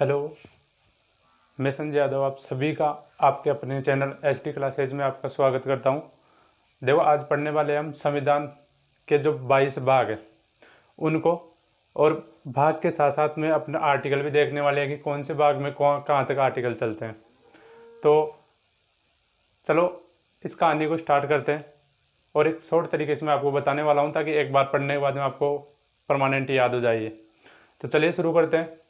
Hello, मैं संजय यादव आप सभी का आपके अपने चैनल एचडी क्लासेज में आपका स्वागत करता हूं। देखो, आज पढ़ने वाले हम संविधान के जो 22 भाग हैं उनको, और भाग के साथ साथ में अपना आर्टिकल भी देखने वाले हैं कि कौन से भाग में कहाँ तक आर्टिकल चलते हैं। तो चलो इस कहानी को स्टार्ट करते हैं और एक शॉर्ट तरीके से मैं आपको बताने वाला हूँ ताकि एक बार पढ़ने के बाद में आपको परमानेंट याद हो जाइए। तो चलिए शुरू करते हैं।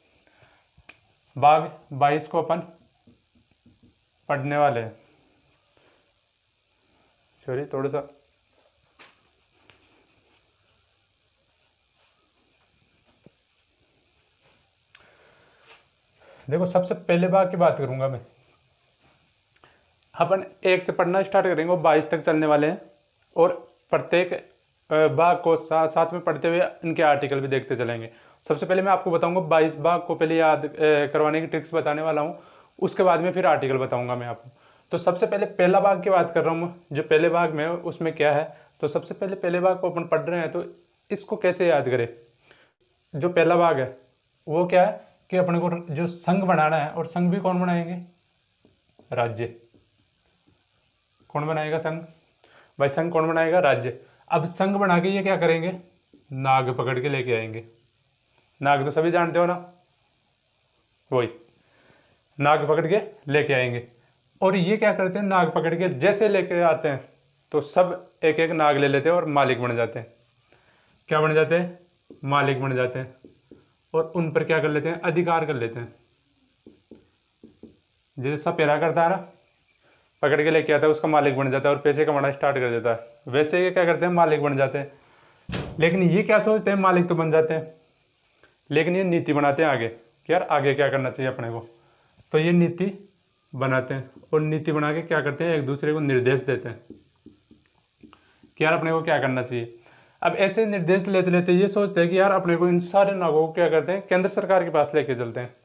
भाग 22 को अपन पढ़ने वाले हैं। सॉरी, थोड़ा सा देखो, सबसे पहले भाग की बात करूंगा मैं। अपन 1 से पढ़ना स्टार्ट करेंगे और 22 तक चलने वाले हैं, और प्रत्येक भाग को साथ में पढ़ते हुए इनके आर्टिकल भी देखते चलेंगे। सबसे पहले मैं आपको बताऊंगा 22 भाग को पहले याद करवाने की ट्रिक्स बताने वाला हूं, उसके बाद में फिर आर्टिकल बताऊंगा मैं आपको। तो सबसे पहले पहला भाग की बात कर रहा हूँ। जो पहले भाग में उसमें क्या है, तो सबसे पहले पहले भाग को अपन पढ़ रहे हैं तो इसको कैसे याद करें। जो पहला भाग है वो क्या है कि अपने को जो संघ बनाना है, और संघ भी कौन बनाएंगे? राज्य। कौन बनाएगा संघ? भाई संघ कौन बनाएगा? राज्य। अब संघ बना के ये क्या करेंगे? नाग पकड़ के लेके आएंगे। नाग तो सभी जानते हो ना, वही नाग पकड़ के लेके आएंगे। और ये क्या करते हैं, नाग पकड़ के जैसे लेके आते हैं तो सब एक एक नाग ले लेते हैं और मालिक बन जाते हैं। क्या बन जाते हैं? मालिक बन जाते हैं। और उन पर क्या कर लेते हैं? अधिकार कर लेते हैं। जैसे सपेरा करता है ना, पकड़ के लेके आता है, उसका मालिक बन जाता है और पैसे कमाना स्टार्ट कर देता है। वैसे ये क्या करते हैं? मालिक बन जाते हैं। लेकिन ये क्या सोचते हैं? मालिक तो बन जाते हैं, लेकिन ये नीति बनाते हैं आगे कि यार आगे क्या करना चाहिए अपने को। तो ये नीति बनाते हैं, और नीति बना के क्या करते हैं? एक दूसरे को निर्देश देते हैं कि यार अपने को क्या करना चाहिए। अब ऐसे निर्देश लेते लेते ये सोचते हैं कि यार अपने को इन सारे नागों को क्या करते हैं? केंद्र सरकार के पास लेके चलते हैं।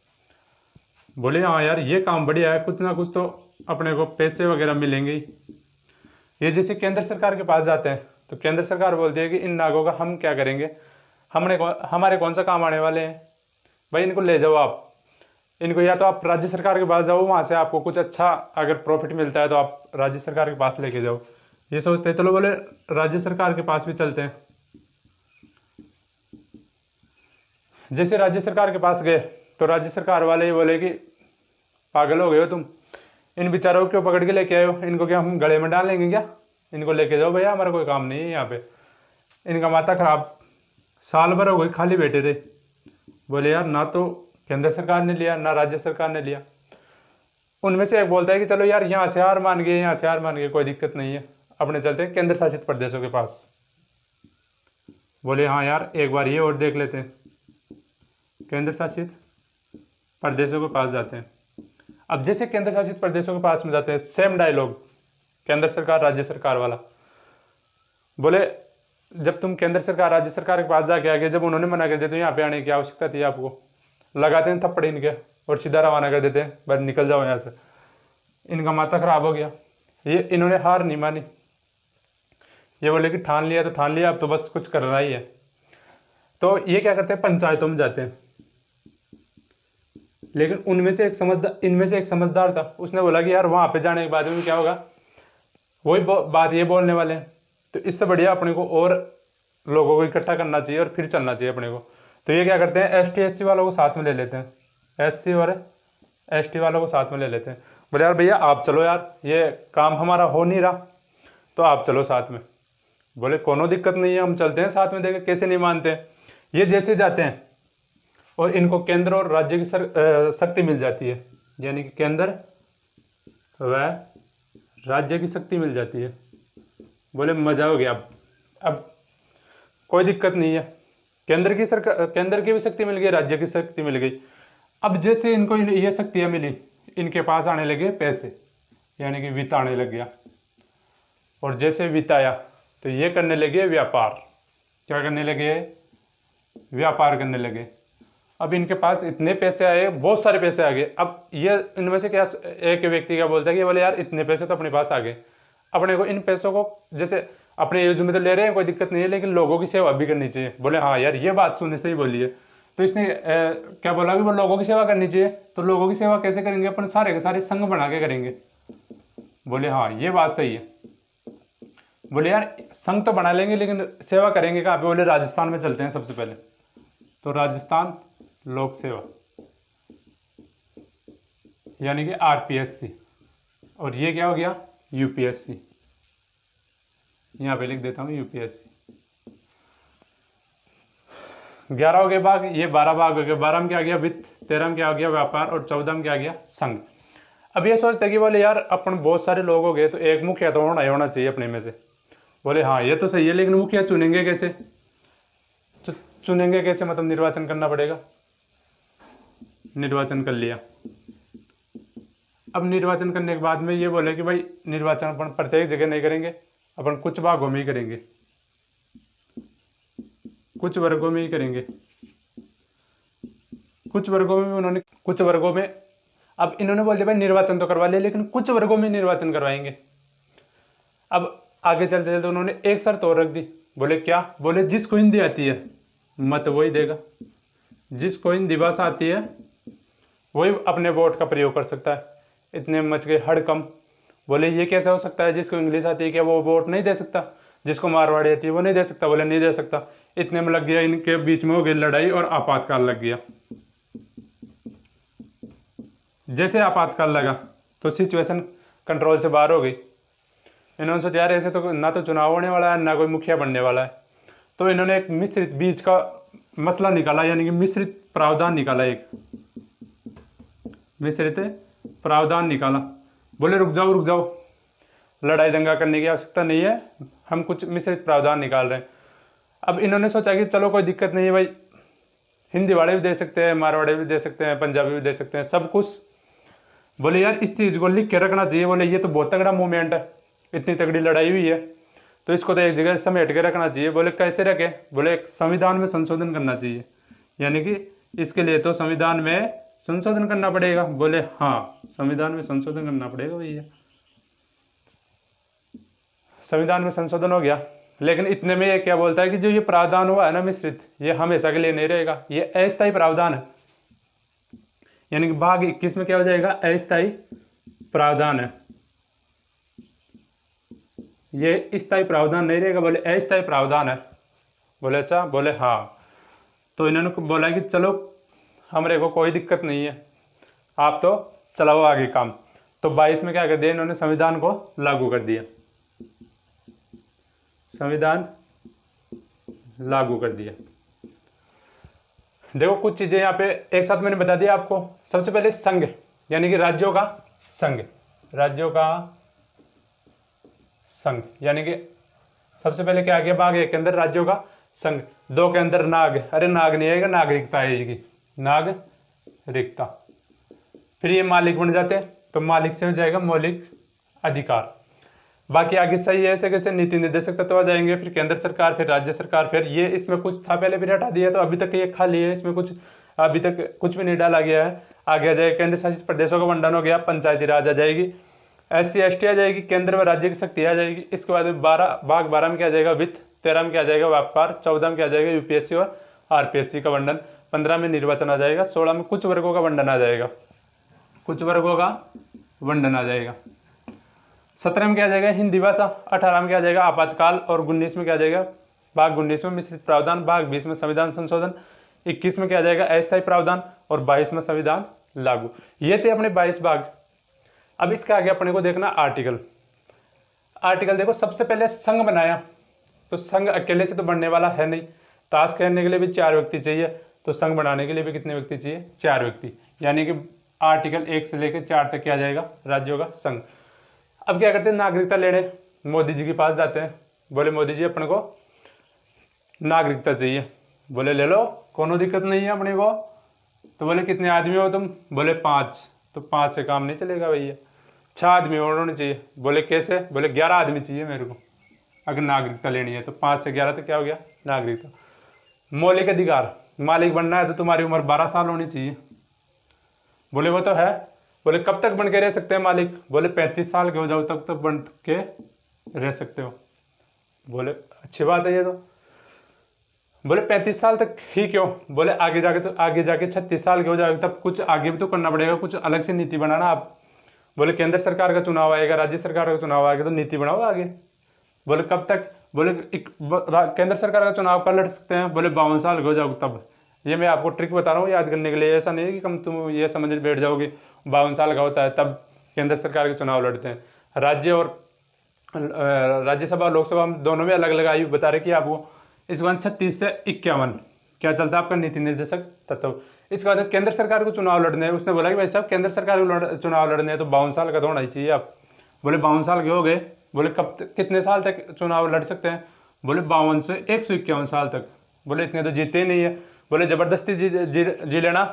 बोले हाँ यार ये काम बढ़िया है, कुछ ना कुछ तो अपने को पैसे वगैरह मिलेंगे ही। ये जैसे केंद्र सरकार के पास जाते हैं तो केंद्र सरकार बोलती है कि इन नागों का हम क्या करेंगे, हमारे कौन सा काम आने वाले हैं, भाई इनको ले जाओ आप। इनको या तो आप राज्य सरकार के पास जाओ, वहाँ से आपको कुछ अच्छा अगर प्रॉफिट मिलता है तो आप राज्य सरकार के पास लेके जाओ। ये सोचते हैं। चलो बोले राज्य सरकार के पास भी चलते हैं। जैसे राज्य सरकार के पास गए तो राज्य सरकार वाले ये बोले कि पागल हो गए हो तुम, इन बेचारों को क्यों पकड़ के लेके आए हो? इनको क्या हम गले में डाल लेंगे क्या? इनको लेके जाओ भैया, हमारा कोई काम नहीं है यहाँ पे। इनका माथा खराब, साल भर हो गई खाली बैठे थे। बोले यार ना तो केंद्र सरकार ने लिया ना राज्य सरकार ने लिया। उनमें से एक बोलता है कि चलो यार यहाँ से हार मान गए, यहाँ से हार मान गए, कोई दिक्कत नहीं है, अपने चलते हैं केंद्र शासित प्रदेशों के पास। बोले हाँ यार एक बार ये और देख लेते हैं। केंद्र शासित प्रदेशों के पास जाते हैं। अब जैसे केंद्र शासित प्रदेशों के पास में जाते हैं, सेम डायलॉग, केंद्र सरकार राज्य सरकार वाला। बोले जब तुम केंद्र सरकार राज्य सरकार के पास जाके आगे, जब उन्होंने मना कर दिया तो यहाँ पे आने की आवश्यकता थी आपको? लगाते हैं थप्पड़ इनके और सीधा रवाना कर देते हैं, बस निकल जाओ यहाँ से। इनका माथा खराब हो गया। ये इन्होंने हार नहीं मानी। ये बोले कि ठान लिया तो ठान लिया, अब तो बस कुछ करना ही है। तो ये क्या करते हैं? पंचायतों में जाते हैं। लेकिन इनमें से एक समझदार था, उसने बोला कि यार वहां पे जाने के बाद में क्या होगा, वही बात ये बोलने वाले हैं, तो इससे बढ़िया अपने को और लोगों को इकट्ठा करना चाहिए और फिर चलना चाहिए अपने को। तो ये क्या करते हैं? एसटी एससी वालों को साथ में ले लेते हैं। एससी और एसटी वालों को साथ में ले लेते हैं। बोले यार भैया आप चलो यार, ये काम हमारा हो नहीं रहा तो आप चलो साथ में। बोले कोनो दिक्कत नहीं है, हम चलते हैं साथ में, देखें कैसे नहीं मानते हैं। ये जैसे जाते हैं और इनको केंद्र और राज्य की शक्ति मिल जाती है, यानी कि केंद्र व राज्य की शक्ति मिल जाती है। बोले मजा हो गया। अब कोई दिक्कत नहीं है, केंद्र की भी शक्ति मिल गई, राज्य की शक्ति मिल गई। अब जैसे इनको ये शक्तियाँ मिली, इनके पास आने लगे पैसे, यानी कि वित्त आने लग गया। और जैसे वित्त आया तो ये करने लगे व्यापार। क्या करने लगे? व्यापार करने लगे। अब इनके पास इतने पैसे आए, बहुत सारे पैसे आ गए। अब ये इनमें से क्या एक व्यक्ति क्या बोलता है कि बोले यार इतने पैसे तो अपने पास आ गए, अपने को इन पैसों को जैसे अपने यूज में तो ले रहे हैं, कोई दिक्कत नहीं है, लेकिन लोगों की सेवा भी करनी चाहिए। बोले हाँ यार ये बात सुनने से ही बोली है। तो इसने क्या बोला कि वो लोगों की सेवा करनी चाहिए। तो लोगों की सेवा कैसे करेंगे, अपन सारे के सारे संघ बना के करेंगे। बोले हाँ ये बात सही है। बोले यार संघ तो बना लेंगे लेकिन सेवा करेंगे कहाँ पे। बोले राजस्थान में चलते हैं सबसे पहले। तो राजस्थान लोक सेवा यानी कि आरपीएससी, और ये क्या हो गया यूपीएससी। यहाँ पे लिख देता हूँ यूपीएससी। 11 हो गए भाग, ये 12 भाग हो गए। 12 में क्या आ गया वित्त, 13 में क्या आ गया व्यापार, और 14 में क्या आ गया संघ। अब ये सोचते कि बोले यार अपन बहुत सारे लोग हो गए तो एक मुखिया तो होना ही होना चाहिए अपने में से। बोले हाँ ये तो सही है, लेकिन मुखिया चुनेंगे कैसे। तो चुनेंगे कैसे, मतलब निर्वाचन करना पड़ेगा। निर्वाचन कर लिया। अब निर्वाचन करने के बाद में ये बोले कि भाई निर्वाचन अपन प्रत्येक जगह नहीं करेंगे, अपन कुछ भागों में ही करेंगे, कुछ वर्गों में ही करेंगे। कुछ वर्गों में उन्होंने, कुछ वर्गों में, अब इन्होंने बोल दिया भाई निर्वाचन तो करवा लिया लेकिन कुछ वर्गों में निर्वाचन करवाएंगे। अब आगे चलते चलते उन्होंने एक शर्त और रख दी। बोले क्या, बोले जिसको हिंदी आती है मत वही देगा। जिसको हिंदी भाषा आती है वही अपने वोट का प्रयोग कर सकता है। इतने मच गए हड़कंप। बोले ये कैसे हो सकता है, जिसको इंग्लिश आती है क्या वो वोट नहीं दे सकता, जिसको मारवाड़ी आती है वो नहीं दे सकता। बोले नहीं दे सकता। इतने में लग गया, इनके बीच में हो गई लड़ाई और आपातकाल लग गया। जैसे आपातकाल लगा तो सिचुएशन कंट्रोल से बाहर हो गई। इन्होंने सोचा यार ऐसे तो ना तो चुनाव होने वाला है ना कोई मुखिया बनने वाला है। तो इन्होंने एक मिश्रित बीज का मसला निकाला, यानी कि मिश्रित प्रावधान निकाला। एक मिश्रित प्रावधान निकाला। बोले रुक जाओ, लड़ाई दंगा करने की आवश्यकता नहीं है, हम कुछ मिश्रित प्रावधान निकाल रहे हैं। अब इन्होंने सोचा कि चलो कोई दिक्कत नहीं है भाई, हिंदी वाले भी दे सकते हैं, मारवाड़ी भी दे सकते हैं, पंजाबी भी दे सकते हैं, सब कुछ। बोले यार इस चीज़ को लिख के रखना चाहिए। बोले ये तो बहुत तगड़ा मूवमेंट है, इतनी तगड़ी लड़ाई हुई है तो इसको तो एक जगह समेट के रखना चाहिए। बोले कैसे रखे, बोले एक संविधान में संशोधन करना चाहिए, यानी कि इसके लिए तो संविधान में संशोधन करना पड़ेगा। बोले हाँ संविधान में संशोधन करना पड़ेगा भैया। संविधान में संशोधन हो गया, लेकिन इतने में ये क्या बोलता है कि जो ये प्रावधान हुआ है ना मिश्रित, ये हमेशा के लिए नहीं रहेगा, ये अस्थायी प्रावधान है। यानी कि भाग 21 में क्या हो जाएगा, अस्थायी प्रावधान है, ये स्थायी प्रावधान नहीं रहेगा। बोले अस्थायी प्रावधान है। बोले अच्छा, बोले हाँ। तो इन्होंने बोला कि चलो हमारे को कोई दिक्कत नहीं है, आप तो चलाओ आगे काम। तो 22 में क्या कर दिया इन्होंने, संविधान को लागू कर दिया। संविधान लागू कर दिया। देखो कुछ चीजें यहाँ पे एक साथ मैंने बता दिया आपको। सबसे पहले संघ, यानी कि राज्यों का संघ, राज्यों का संघ, यानी कि सबसे पहले क्या आ गया भाग 1 के अंदर राज्यों का संघ। 2 के अंदर नाग, अरे नाग नहीं आएगा, नागरिकता आएगी, नागरिकता। फिर ये मालिक बन जाते हैं, तो मालिक से हो जाएगा मौलिक अधिकार। बाकी आगे सही है ऐसे कैसे नीति निर्देशक तत्व आ जाएंगे, फिर केंद्र सरकार, फिर राज्य सरकार, फिर ये इसमें कुछ था पहले फिर हटा दिया, तो अभी तक ये खाली है, इसमें कुछ अभी तक कुछ भी नहीं डाला गया है। आगे आ जाएगा केंद्र शासित प्रदेशों का वंडन हो गया, पंचायती राज आ जाएगी, SC ST आ जाएगी, केंद्र व राज्य की शक्ति आ जाएगी। इसके बाद भाग 12 में क्या आ जाएगा वित्त, 13 में क्या आ जाएगा व्यापार, 14 में क्या आ जाएगा यूपीएससी और आरपीएससी का वंडन, 15 में निर्वाचन आ जाएगा, 16 में कुछ वर्गों का वंडन आ जाएगा, कुछ वर्गों का वंडन आ जाएगा, 17 में क्या आ जाएगा हिंदी भाषा, 18 में क्या आ जाएगा आपातकाल, और 19 में क्या आ जाएगा भाग 19 में मिश्रित प्रावधान, भाग 20 में संविधान संशोधन, 21 में क्या आ जाएगा अस्थायी प्रावधान, और 22 में संविधान लागू। ये थे अपने 22 भाग। अब इसके आगे अपने को देखना आर्टिकल। आर्टिकल देखो, सबसे पहले संघ बनाया, तो संघ अकेले से तो बनने वाला है नहीं, ताश खेलने के लिए भी 4 व्यक्ति चाहिए, तो संघ बनाने के लिए भी कितने व्यक्ति चाहिए, 4 व्यक्ति। यानी कि आर्टिकल 1 से लेकर 4 तक क्या आ जाएगा, राज्यों का संघ। अब क्या करते हैं, नागरिकता लेने मोदी जी के पास जाते हैं। बोले मोदी जी अपने को नागरिकता चाहिए। बोले ले लो, कोनो दिक्कत नहीं है अपने को। तो बोले कितने आदमी हो तुम, बोले 5। तो 5 से काम नहीं चलेगा भैया, 6 आदमी और होने चाहिए। बोले कैसे, बोले 11 आदमी चाहिए मेरे को अगर नागरिकता लेनी है। तो 5 से 11 तो क्या हो गया, नागरिकता। मौलिक अधिकार, मालिक बनना है तो तुम्हारी उम्र 12 साल होनी चाहिए। बोले वो तो है। बोले कब तक बन के रह सकते हैं मालिक, बोले 35 साल के हो जाओ तब तक बन के रह सकते हो। बोले अच्छी बात है ये तो। बोले 35 साल तक ही क्यों, बोले आगे जाके तो आगे जाके 36 साल के हो जाएगा, तब कुछ आगे भी तो करना पड़ेगा, कुछ अलग से नीति बनाना आप। बोले केंद्र सरकार का चुनाव आएगा, राज्य सरकार का चुनाव आएगा, तो नीति बनाओ आगे। बोले कब तक, बोले केंद्र सरकार का चुनाव कब लड़ सकते हैं, बोले 52 साल के हो जाओगे तब। ये मैं आपको ट्रिक बता रहा हूँ याद करने के लिए, ऐसा नहीं है कि कम तुम ये समझ बैठ जाओगे 52 साल का होता है तब केंद्र सरकार के चुनाव लड़ते हैं। राज्य और राज्यसभा लोकसभा दोनों में अलग अलग आयु बता रहे कि आपको। इस बार 36 से 51 क्या चलता है आपका नीति निर्देशक तत्व। इसके बाद केंद्र सरकार को चुनाव लड़ने हैं, उसने बोला कि भाई साहब केंद्र सरकार को चुनाव लड़ने हैं तो 52 साल का तो होना ही चाहिए आप। बोले 52 साल के हो गए, बोले कब कितने साल तक चुनाव लड़ सकते हैं, बोले 52 से 151 साल तक। बोले इतने तो जीते ही नहीं है। बोले ज़बरदस्ती जी लेना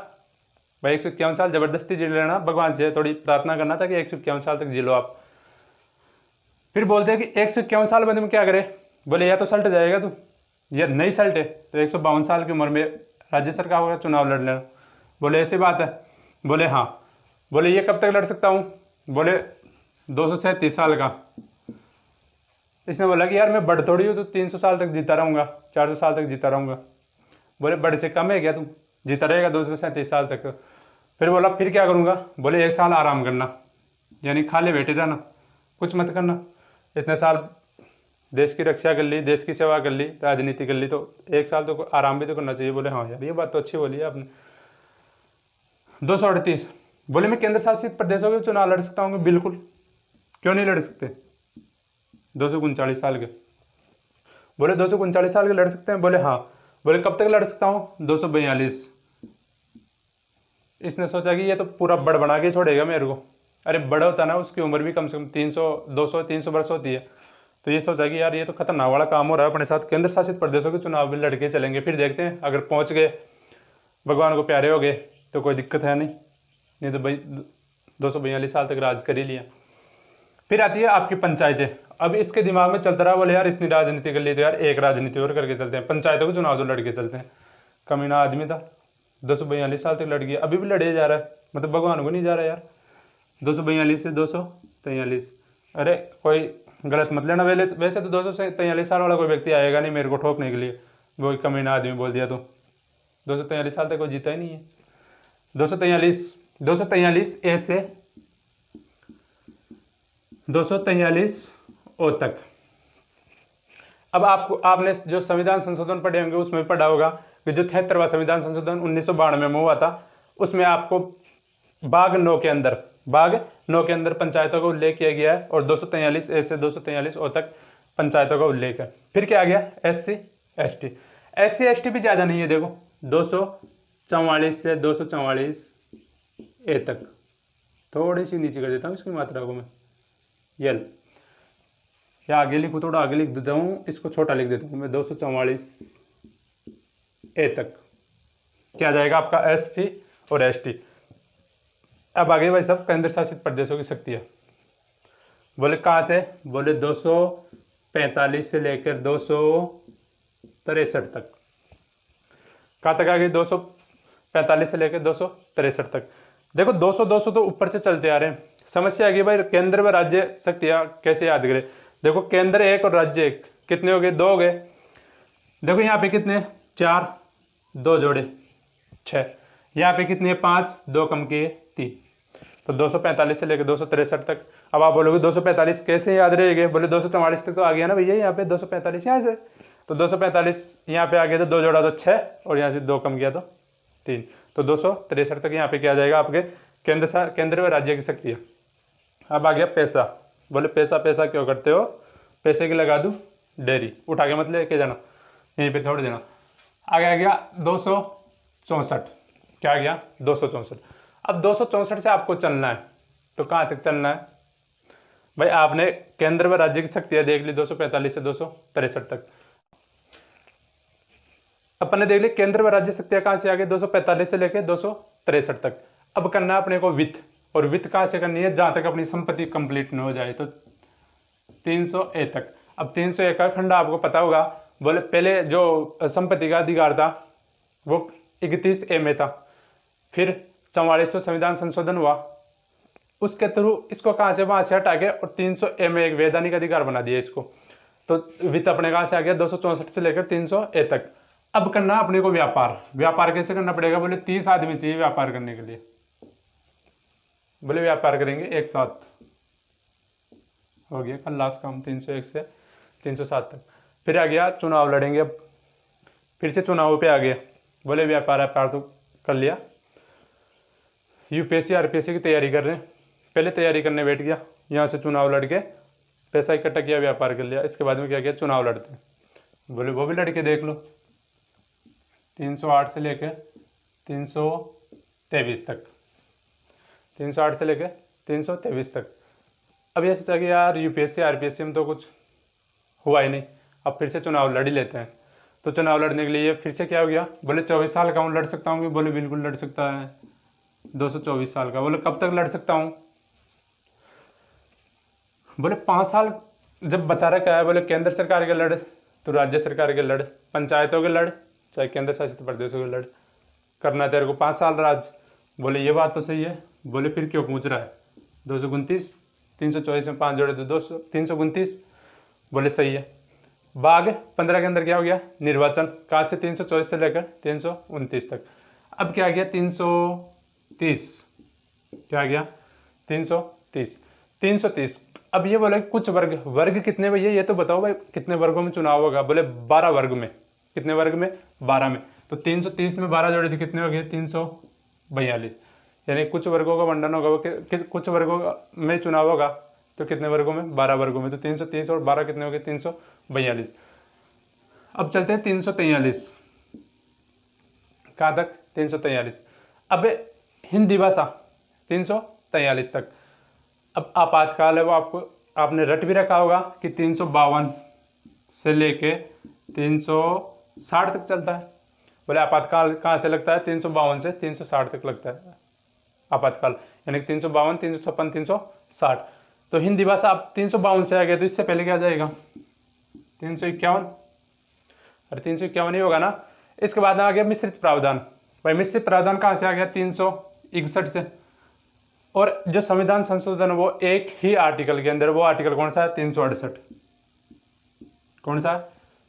भाई, 151 साल ज़बरदस्ती जी लेना, भगवान से थोड़ी प्रार्थना करना था कि 151 साल तक जी लो आप। फिर बोलते हैं कि 151 साल बाद में क्या करे, बोले या तो सल्ट जाएगा तू, या नहीं सल्टे तो 152 साल की उम्र में राज्य सरकार का चुनाव लड़ लेना। बोले ऐसी बात है, बोले हाँ। बोले ये कब तक लड़ सकता हूँ, बोले 237 साल का। इसने बोला कि यार मैं बढ़ थोड़ी हूँ तो 300 साल तक जीता रहूँगा, 400 साल तक जीता रहूँगा। बोले बढ़ से कम है क्या, तू जीता रहेगा 237 साल तक। फिर बोला फिर क्या करूँगा, बोले 1 साल आराम करना, यानी खाली बैठे रहना, कुछ मत करना। इतने साल देश की रक्षा कर ली, देश की सेवा कर ली, राजनीति कर ली, तो 1 साल तो आराम भी तो करना चाहिए। बोले हाँ यार ये बात तो अच्छी बोली है आपने। 238, बोले मैं केंद्र शासित प्रदेशों के चुनाव लड़ सकता हूँ, बिल्कुल, क्यों नहीं लड़ सकते। 239 साल के, बोले 239 साल के लड़ सकते हैं, बोले हाँ। बोले कब तक लड़ सकता हूँ, 242। इसने सोचा कि ये तो पूरा बड़ बना के छोड़ेगा मेरे को। अरे बड़ा होता ना उसकी उम्र भी कम से कम 300 वर्ष होती है। तो ये सोचा कि यार ये तो खतरनाक वाला काम हो रहा है अपने साथ, केंद्र शासित प्रदेशों के चुनाव भी लड़के चलेंगे, फिर देखते हैं अगर पहुंच गए, भगवान को प्यारे हो गए तो कोई दिक्कत है नहीं तो भाई 242 साल तक राज कर ही लिया। फिर आती है आपकी पंचायतें। अब इसके दिमाग में चलता रहा, बोले यार इतनी राजनीति कर ली तो यार एक राजनीति और करके चलते हैं, पंचायतों के चुनाव तो लड़के चलते हैं। कमीना आदमी था, 242 साल तक लड़ गया, अभी भी लड़े जा रहा है, मतलब भगवान को नहीं जा रहा यार। 242 से 243, अरे कोई गलत मत लेना, वैसे तो 243 साल वाला कोई व्यक्ति आएगा नहीं मेरे को ठोकने के लिए, वो कमीना आदमी बोल दिया तो 243 साल तक कोई जीता ही नहीं है। 243 ए से 243 ओ तक। अब आपने जो संविधान संशोधन पढ़े होंगे उसमें पढ़ा होगा कि जो 73वां संविधान संशोधन 1992 में हुआ था, उसमें आपको भाग 9 के अंदर पंचायतों का उल्लेख किया गया है, और 243 ए से 243 ओ तक पंचायतों का उल्लेख है। फिर क्या आ गया, SC ST भी ज़्यादा नहीं है, देखो 244 से 244 ए तक, थोड़ी सी नीचे कर देता हूँ इसकी मात्रा को मैं, यल या आगे लिखूँ, थोड़ा आगे लिख देता हूँ, इसको छोटा लिख देता हूँ मैं, 244 ए तक क्या जाएगा आपका ST और ST। अब आगे भाई सब केंद्र शासित प्रदेशों की शक्तियाँ। बोले कहाँ से, बोले 245 से लेकर 263 तक। कहाँ तक आ गई, 245 से लेकर 263 तक। देखो 200 तो ऊपर से चलते आ रहे हैं। समस्या आ गई भाई केंद्र व राज्य शक्तियाँ कैसे याद करें। देखो केंद्र 1 और राज्य 1 कितने हो गए, 2 हो गए। देखो यहाँ पे कितने, 4, 2 जोड़े 6, यहाँ पे कितने 5, 2 कम किए 3, तो 245 से लेकर 263 तक। अब आप बोलोगे 245 कैसे याद रहेंगे, बोले 244 तक तो आ गया ना भैया, यहाँ पे 245 यहाँ से, तो 245 यहाँ पे आ गया तो 2 जोड़ा तो 6, और यहाँ से 2 कम किया तो 3, तो 263 तक यहाँ पे क्या आ जाएगा आपके केंद्र व राज्य की शक्तियाँ। अब आ गया पैसा। बोले पैसा क्यों करते हो, पैसे की लगा दूँ डेयरी, उठा के मत लेके जाना, यहीं पे छोड़ देना। आगे आ गया 264, क्या आ गया 264। अब 264 से आपको चलना है, तो कहाँ तक चलना है भाई, आपने केंद्र व राज्य की शक्तियाँ देख ली 245 से 263 तक। अपन ने देख ली केंद्र व राज्य शक्तियाँ कहाँ से आ गई, 245 से लेकर 263 तक। अब करना है अपने को वित्त, और वित्त कहाँ से करनी है, जहाँ तक अपनी संपत्ति कंप्लीट न हो जाए, तो 300 ए तक। अब 300 ए का खंडा आपको पता होगा, बोले पहले जो संपत्ति का अधिकार था वो 31 ए में था, फिर 44वां संविधान संशोधन हुआ, उसके थ्रू इसको कहाँ से वहाँ से हटा के और 300 ए में एक वैधानिक अधिकार बना दिया इसको। तो वित्त अपने कहाँ से आ गया, 264 से लेकर 300 ए तक। अब करना अपने को व्यापार। व्यापार कैसे करना पड़ेगा? बोले 30 आदमी चाहिए व्यापार करने के लिए। बोले व्यापार करेंगे एक साथ। हो गया कल लास्ट काम 301 से 307 तक। फिर आ गया चुनाव लड़ेंगे। अब फिर से चुनाव पे आ गया। बोले व्यापार तो कर लिया, यूपीएससी आरपीएससी की तैयारी कर रहे हैं। पहले तैयारी करने बैठ गया, यहाँ से चुनाव लड़ के पैसा इकट्ठा किया, व्यापार कर लिया। इसके बाद में क्या किया? चुनाव लड़ते हैं। बोले वो भी लड़के देख लो, 308 से लेके 323 तक, 308 से लेके 323 तक। अब ये सोचा कि यार यूपीएससी आरपीएससी में तो कुछ हुआ ही नहीं, अब फिर से चुनाव लड़ ही लेते हैं। तो चुनाव लड़ने के लिए फिर से क्या हो गया? बोले 24 साल का हूँ, लड़ सकता हूँ? बोले बिल्कुल लड़ सकता है, 224 साल का। बोले कब तक लड़ सकता हूँ? बोले 5 साल जब बता रखा है। बोले केंद्र सरकार के लड़ तो राज्य सरकार के लड़, पंचायतों के लड़ चाहे केंद्र शासित प्रदेशों के लड़, करना तेरे को 5 साल राज। बोले ये बात तो सही है। बोले फिर क्यों पूछ रहा है? 229, 324 में 5 जोड़े तो 200, 329। बोले सही है। भाग 15 के अंदर क्या हो गया? निर्वाचन। कहाँ से? 324 से लेकर 329 तक। अब क्या गया? 330। क्या गया? 330, 330। अब ये बोला कुछ वर्ग, वर्ग कितने भैया ये तो बताओ भाई, कितने वर्गों में चुनाव होगा? बोले 12 वर्ग में। कितने वर्ग में? 12 में। तो 330 में 12 जोड़े थे, कितने हो गए? 342। यानी कुछ वर्गों का वंडन होगा, कुछ वर्गों में चुनाव होगा तो कितने वर्गों में? 12 वर्गों में। तो 330 और 12 कितने हो गए? 342। अब चलते हैं 343। कहाँ तक? 343। अब हिंदी भाषा 343 तक। अब आपातकाल है वो आपने रट भी रखा होगा कि 352 से लेके 360 तक चलता है। बोले आपातकाल कहाँ से लगता है? 352 से 360 तक लगता है आपातकाल, यानी 352, 356, 360। तो हिंदी भाषा अब 352 से आ गया, तो इससे पहले क्या जाएगा? 351। अरे 351 ही होगा ना। इसके बाद आ गया मिश्रित प्रावधान। भाई मिश्रित प्रावधान कहाँ से आ गया? 361 से। और जो संविधान संशोधन वो एक ही आर्टिकल के अंदर, वो आर्टिकल कौन सा है? 368। कौन सा?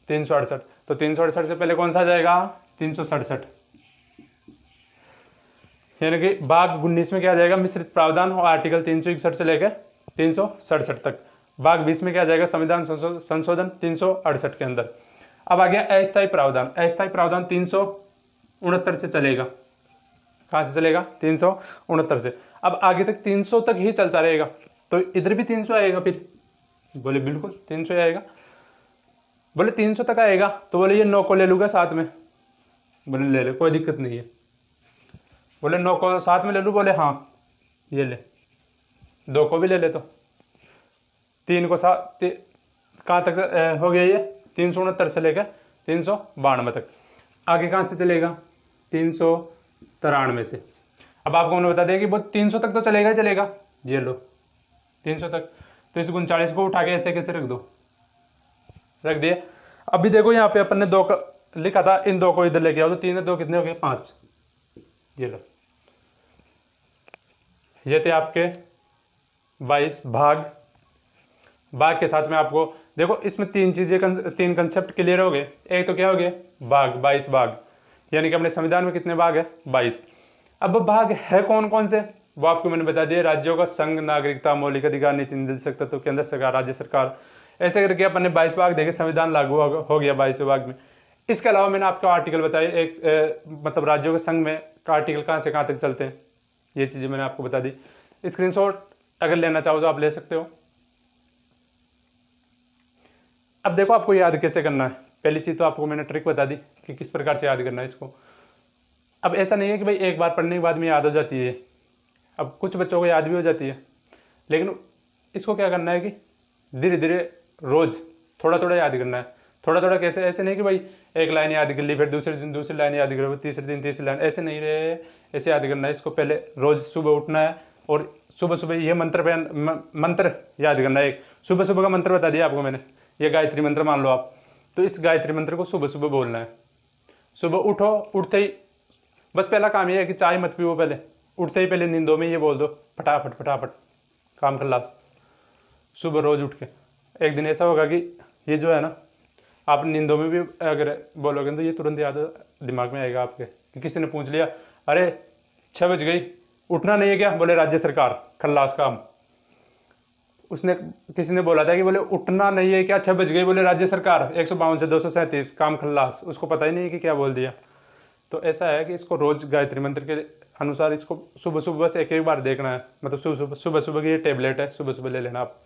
368। तो 368 से पहले कौन सा जाएगा? 367। यानी कि भाग 19 में क्या जाएगा? मिश्रित प्रावधान और आर्टिकल 361 से लेकर 367 तक। भाग 20 में क्या जाएगा? संविधान संशोधन 368 के अंदर। अब आ गया अस्थायी प्रावधान। अस्थायी प्रावधान 369 से चलेगा। कहाँ से चलेगा? 369 से। अब आगे तक 300 तक ही चलता रहेगा। तो इधर भी 300 आएगा फिर? बोले बिल्कुल 300 आएगा। बोले 300 तक आएगा तो बोले ये 9 को ले लूँगा साथ में। बोले ले ले, कोई दिक्कत नहीं है। बोले 9 को साथ में ले लूँ? बोले हाँ ये ले। 2 को भी ले ले, तो 3 को साथ। कहाँ तक हो गया ये? 369 से लेकर 392 तक। आगे कहाँ से चलेगा? 393 से। अब आपको मैंने बता दिया कि वो 300 तक तो चलेगा ही चलेगा। ये लो 300 तक। तो इस 39 को उठा के ऐसे कैसे रख दो? रख दिए। अभी देखो यहाँ पे अपन ने 2 का लिखा था, इन 2 को इधर लेके आओ तो 3 है 2 कितने हो गए? 5। ये लो, ये थे आपके 22 भाग। भाग के साथ में आपको देखो इसमें 3 चीजें, 3 कंसेप्ट क्लियर हो गए। एक तो क्या हो गया? भाग, 22 भाग, यानी कि अपने संविधान में कितने भाग है? 22। अब भाग है कौन कौन से वो आपको मैंने बता दिया। राज्यों का संघ, नागरिकता, मौलिक अधिकार, नीति निर्देशक तत्व, केंद्र सरकार, राज्य सरकार, ऐसे करके अपन ने 22 भाग देखे। संविधान लागू हो गया 22 भाग में। इसके अलावा मैंने आपको आर्टिकल बताए, एक मतलब राज्यों के संघ में का आर्टिकल कहाँ से कहाँ तक चलते हैं, ये चीजें मैंने आपको बता दी। स्क्रीनशॉट अगर लेना चाहो तो आप ले सकते हो। अब देखो आपको याद कैसे करना है। पहली चीज तो आपको मैंने ट्रिक बता दी कि किस प्रकार से याद करना है इसको। अब ऐसा नहीं है कि भाई एक बार पढ़ने के बाद में याद हो जाती है। अब कुछ बच्चों को याद भी हो जाती है, लेकिन इसको क्या करना है कि धीरे धीरे रोज थोड़ा थोड़ा याद करना है। थोड़ा थोड़ा कैसे? ऐसे नहीं कि भाई एक लाइन याद कर ली, फिर दूसरे दिन दूसरी लाइन याद कर, तीसरे दिन तीसरी लाइन, ऐसे नहीं रहे। ऐसे याद करना है इसको। पहले रोज सुबह उठना है और सुबह सुबह ये मंत्र याद करना है। एक सुबह सुबह का मंत्र बता दिया आपको मैंने, ये गायत्री मंत्र मान लो आप। तो इस गायत्री मंत्र को सुबह सुबह बोलना है। सुबह उठो, उठते ही बस पहला काम ये है कि चाय मत पियो, पहले उठते ही पहले नींदों में ये बोल दो फटाफट फटाफट, काम खल्लास। सुबह रोज उठ के एक दिन ऐसा होगा कि ये जो है ना, आप नींदों में भी अगर बोलोगे तो ये तुरंत याद दिमाग में आएगा आपके कि किसी ने पूछ लिया, अरे 6 बज गई, उठना नहीं है क्या? बोले राज्य सरकार, खल्लास काम। उसने किसी ने बोला था कि बोले उठना नहीं है क्या, 6 बज गई, बोले राज्य सरकार, 152 से 237 काम खल्लास। उसको पता ही नहीं है कि क्या बोल दिया। तो ऐसा है कि इसको रोज गायत्री मंत्र के अनुसार इसको सुबह सुबह बस एक बार देखना है। मतलब सुबह सुबह की ये टेबलेट है, सुबह सुबह ले लेना आप।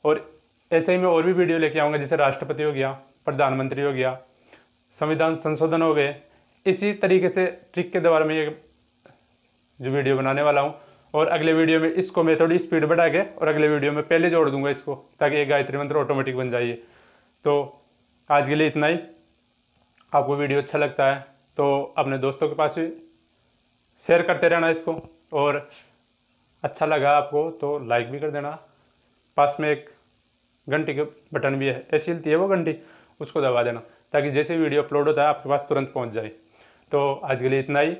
और ऐसे ही मैं और भी वीडियो लेके आऊँगा, जैसे राष्ट्रपति हो गया, प्रधानमंत्री हो गया, संविधान संशोधन हो गए। इसी तरीके से ट्रिक के द्वारा मैं ये जो वीडियो बनाने वाला हूँ। और अगले वीडियो में इसको मैं थोड़ी स्पीड बढ़ा के और अगले वीडियो में पहले जोड़ दूंगा इसको, ताकि ये गायत्री मंत्र ऑटोमेटिक बन जाइए। तो आज के लिए इतना ही। आपको वीडियो अच्छा लगता है तो अपने दोस्तों के पास भी शेयर करते रहना इसको, और अच्छा लगा आपको तो लाइक भी कर देना। पास में एक घंटी के बटन भी है, ऐसी हिलती है वो घंटी, उसको दबा देना, ताकि जैसे वीडियो अपलोड होता है आपके पास तुरंत पहुंच जाए। तो आज के लिए इतना ही।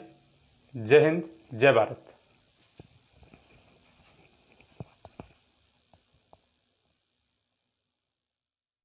जय हिंद, जय भारत।